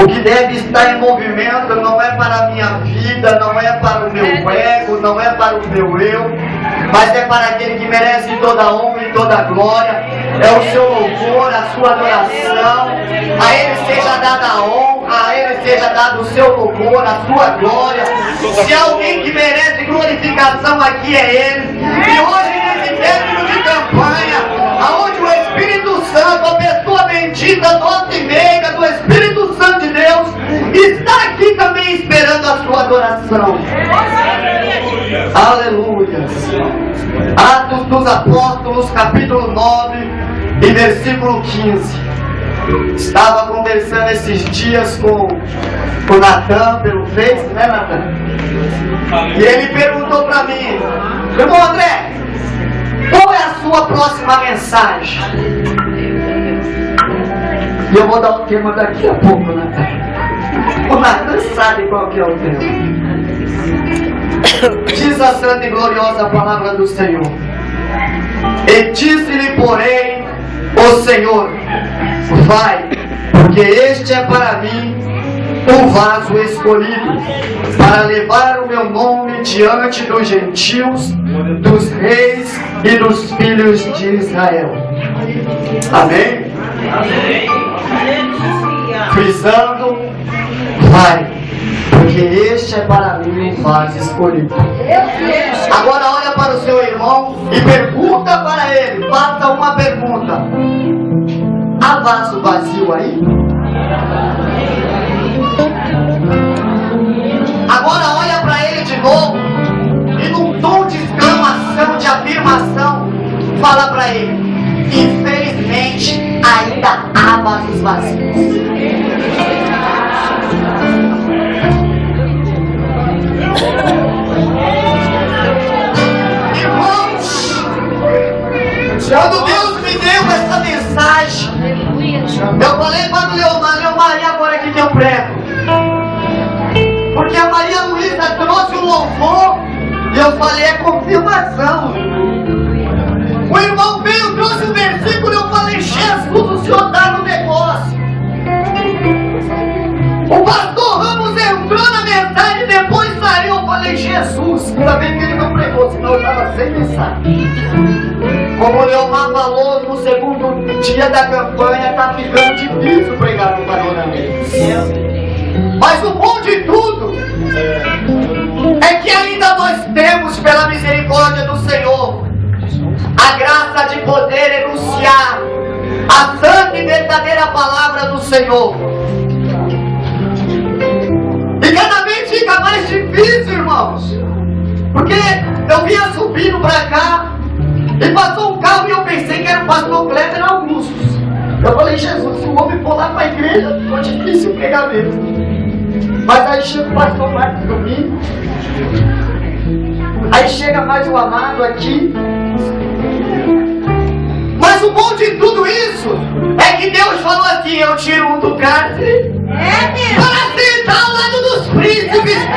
O que deve estar em movimento não é para a minha vida, não é para o meu ego, não é para o meu eu, mas é para aquele que merece toda a honra e toda a glória. É o seu louvor, a sua adoração. A Ele seja dada a honra, a Ele seja dado o seu louvor, a sua glória. Se há alguém que merece glorificação aqui é Ele. E hoje nesse término de campanha, aonde o Espírito Santo, a pessoa bendita, doce e meiga do Espírito Santo de Deus, está aqui também esperando a sua adoração. Aleluia. Atos dos Apóstolos, capítulo 9 e versículo 15. Estava conversando esses dias com o Natan pelo Face, né, Natan? E ele perguntou para mim: irmão André, qual é a sua próxima mensagem? E eu vou dar o tema daqui a pouco, Natan. O Natan sabe qual que é o tema. Diz a santa e gloriosa palavra do Senhor: e disse-lhe, porém, o Senhor: vai, porque este é para mim um vaso escolhido, para levar o meu nome diante dos gentios, dos reis e dos filhos de Israel. Amém? Amém. Frisando: vai, porque este é para mim um vaso escolhido. Agora olha para o seu irmão e pergunta para ele, faça uma pergunta: há vaso vazio aí? Agora olha para ele de novo e num tom de exclamação, de afirmação, fala para ele: infelizmente ainda há vasos vazios. Irmãos, quando Deus me deu essa mensagem, eu falei para o Leomar, e agora que eu prego? Porque a Maria Luísa trouxe o louvor e eu falei: é confirmação. O irmão veio, trouxe o versículo e eu falei: Jesus, o Senhor está no negócio. O pastor Ramos entrou na mensagem e depois saiu. Eu falei: Jesus, ainda bem que ele não pregou, senão eu estava sem mensagem. Como o Leomar falou, no segundo dia da campanha está ficando difícil pregar no Paronamento. Mas o bom de tudo é que ainda nós temos, pela misericórdia do Senhor, a graça de poder enunciar a santa e verdadeira palavra do Senhor. E cada vez fica mais difícil, irmãos, porque eu vinha subindo para cá e passou um carro e eu pensei que era o pastor Kleber Augustus. Eu falei: Jesus, se o homem for lá para a igreja, ficou difícil pregar mesmo. Mas aí chega o pastor Marcos Domingo, aí chega mais um amado aqui. Mas o bom de tudo isso é que Deus falou assim: eu tiro um do cárcere para sentar ao lado dos príncipes. Eu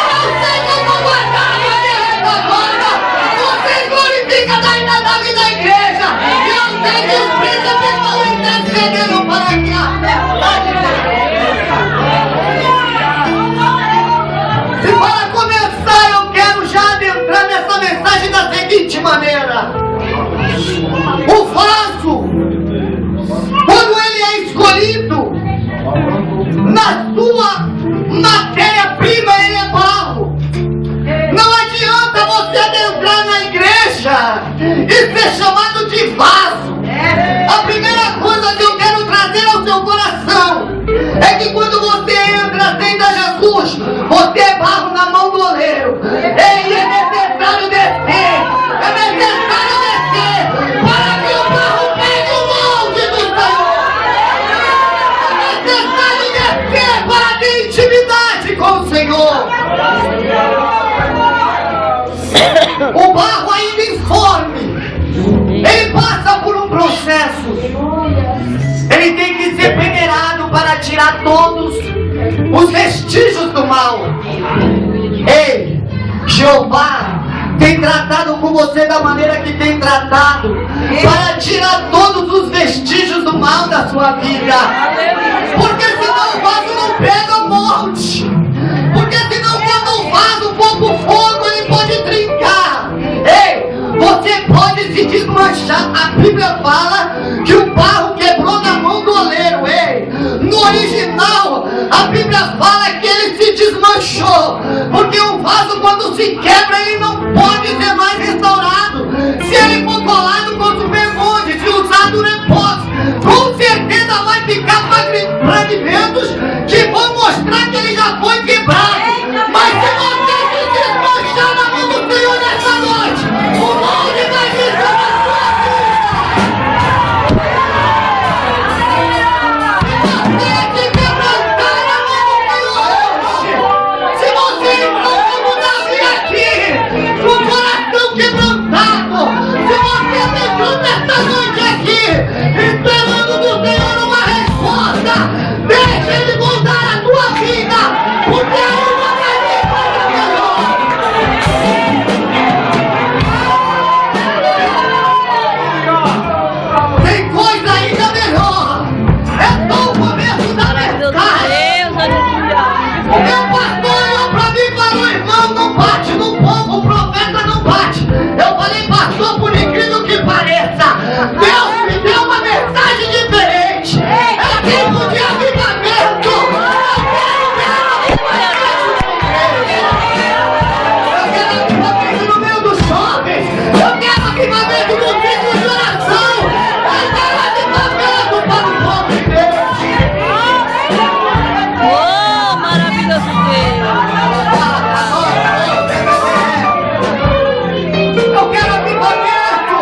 não sei como guardar a minha agora. Você glorifica da Inadab da igreja. E eu sei que os príncipes estão intercedendo para que e para começar, eu quero já adentrar nessa mensagem da seguinte maneira: o vaso, quando ele é escolhido, na sua matéria-prima ele é barro. Não adianta você adentrar na igreja e ser chamado de vaso. A primeira coisa que eu quero trazer ao seu coração é que quando você entra, aceita Jesus, você é barro na mão do oleiro. Ei, é necessário descer, é necessário descer para que o barro pegue o molde do Senhor. É necessário descer para ter intimidade com o Senhor. O barro ainda informe, ele passa por um processo. Ele tem que ser peneirado para tirar todos os vestígios do mal. Ei, Jeová tem tratado com você da maneira que tem tratado, para tirar todos os vestígios do mal da sua vida. Porque senão o vaso não se desmanchar. A Bíblia fala que o barro quebrou na mão do oleiro. Ei, no original, a Bíblia fala que ele se desmanchou, porque o vaso, quando se quebra, ele não pode ser mais restaurado. Se ele for colado com supermonte, se usado repouso, com certeza vai ficar fragmentos que vão mostrar que ele já foi quebrado. Mas se você se desmanchar na mão do Senhor nessa noite, o molde vai vir sobre a sua vida. Se você se quebrantar na mão do Senhor hoje, se você entrou como Davi aqui, com o coração quebrantado, se você entrou nessa noite aqui, esperando do Senhor uma resposta, deixa Ele mudar a tua vida, porque uma vai vir coisa melhor. Tem coisa ainda melhor. É só o começo da mensagem. O meu pastor olhou pra mim e falou: irmão, não bate no povo, o profeta não bate. Eu falei: pastor, por incrível que pareça, Deus me deu uma mensagem diferente. É tempo de avivamento. Eu quero avivamento no meio dos jovens. Eu quero avivamento no ciclo de oração. Eu quero avivamento para o povo de Deus. Oh, maravilhoso Eu quero avivamento.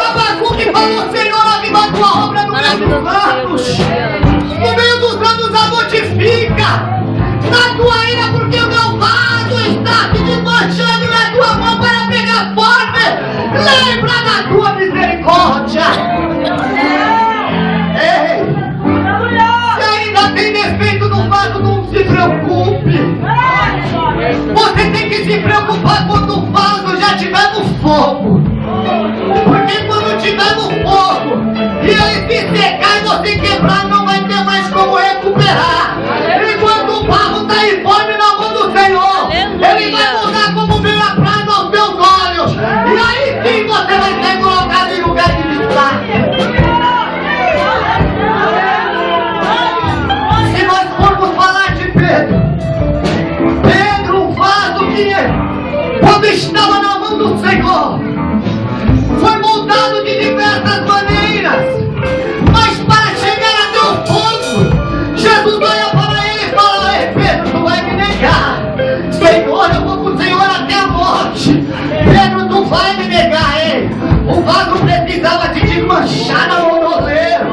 Abacuque falou: Senhor, aviva a tua obra no meio dos anos. No meio dos anos a notifica. Na tua ira, porque o meu vaso está se desmanchando na tua mão para pegar forma. Lembra da tua misericórdia. Ei, se ainda tem defeito no vaso, não se preocupe. Você tem que se preocupar quando o vaso já estiver no fogo. Porque quando estiver no fogo e ele se secar e você quebrar, não vai ter mais como recuperar. E quando o barro está informe na mão do Senhor, ele vai mudar como veio a prata aos teus olhos. E aí sim você vai ser colocado em lugar de destaque. Se nós formos falar de Pedro, um vaso que, quando estava na mão do Senhor, foi moldado de diversas maneiras, mas para chegar até o fogo, Jesus olha para ele e fala: ei, Pedro, tu vai me negar. Senhor, eu vou com o Senhor até a morte. Pedro, tu vai me negar. Ei, o vaso precisava se desmanchar na mão do oleiro.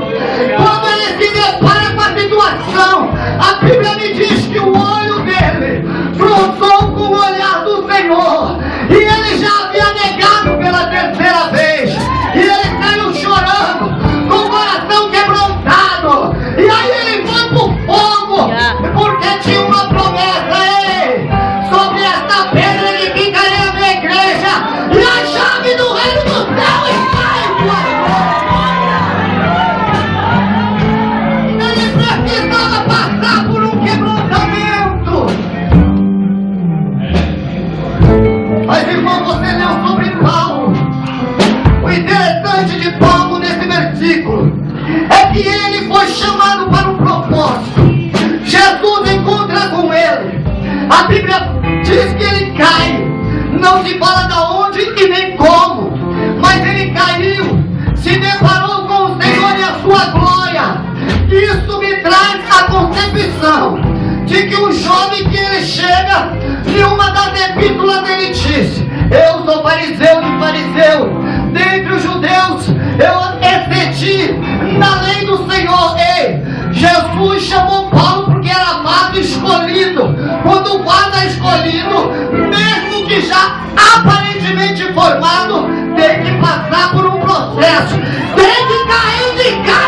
Quando ele se depara com a situação, a Bíblia me diz que o olho dele cruzou com o olhar do Senhor, e ele já havia negado pela terceira vez, e ele saiu chorando, com o coração quebrantado, e aí ele foi pro fogo, porque tinha uma promessa: ei, sobre esta pedra edificarei a minha igreja, e a chave do reino do céu está em tuas mãos. Ele precisava passar por um quebrantamento. Mas, irmão, você leu sobre Paulo. O interessante de Paulo nesse versículo é que ele foi chamado para um propósito. Jesus encontra com ele. A Bíblia diz que ele cai. Não se fala de onde e nem como, mas ele caiu, se deparou com o Senhor e a sua glória. Isso me traz a concepção de que o jovem que ele chega, em uma das epístolas ele disse: eu sou fariseu de fariseu, dentre os judeus eu excedi na lei do Senhor. Ei, Jesus chamou Paulo porque era amado e escolhido. Quando o guarda é escolhido, mesmo que já aparentemente formado, tem que passar por um processo, tem que cair de cara.